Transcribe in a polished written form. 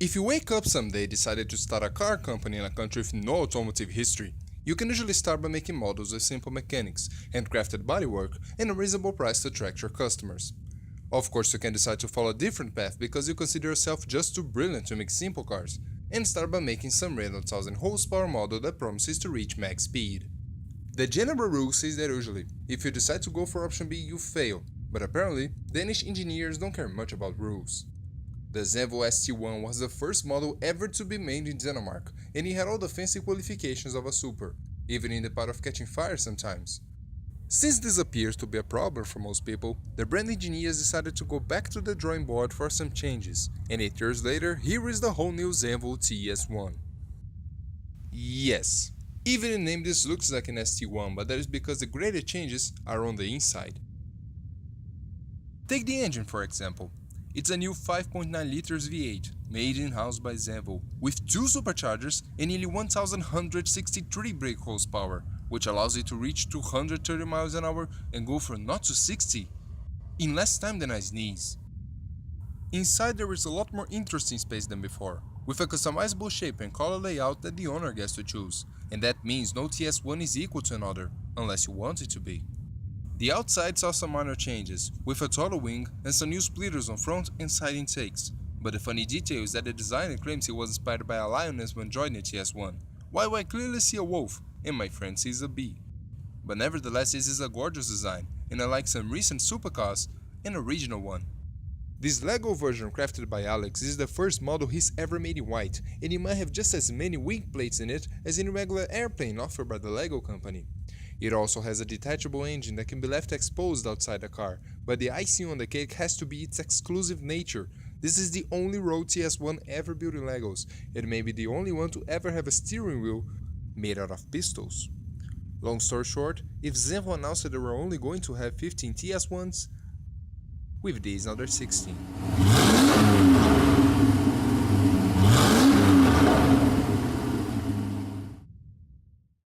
If you wake up someday decided to start a car company in a country with no automotive history, you can usually start by making models with simple mechanics, handcrafted bodywork, and a reasonable price to attract your customers. Of course, you can decide to follow a different path because you consider yourself just too brilliant to make simple cars, and start by making some random 1000 horsepower model that promises to reach max speed. The general rule says that usually, if you decide to go for option B, you fail, but apparently, Danish engineers don't care much about rules. The Zenvo ST1 was the first model ever to be made in Denmark, and it had all the fancy qualifications of a super, even in the part of catching fire sometimes. Since this appears to be a problem for most people, the brand engineers decided to go back to the drawing board for some changes, and 8 years later, here is the whole new Zenvo TS1. Yes, even the name this looks like an ST1, but that is because the greatest changes are on the inside. Take the engine for example. It's a new 5.9 liters V8, made in-house by Zenvo, with 2 superchargers and nearly 1163 brake horsepower, which allows it to reach 230 miles an hour and go from 0 to 60 in less time than I sneeze. Inside there is a lot more interesting space than before, with a customizable shape and color layout that the owner gets to choose, and that means no TS1 is equal to another, unless you want it to be. The outside saw some minor changes, with a taller wing and some new splitters on front and side intakes, but the funny detail is that the designer claims he was inspired by a lioness when joining the TS1, while I clearly see a wolf, and my friend sees a bee. But nevertheless, this is a gorgeous design, and unlike some recent supercars, an original one. This Lego version crafted by Alex is the first model he's ever made in white, and it might have just as many wing plates in it as any regular airplane offered by the Lego company. It also has a detachable engine that can be left exposed outside the car, but the icing on the cake has to be its exclusive nature. This is the only road TS1 ever built in Legos, and maybe the only one to ever have a steering wheel made out of pistols. Long story short, if Zenvo announced that they were only going to have 15 TS1s, with these now there's 16.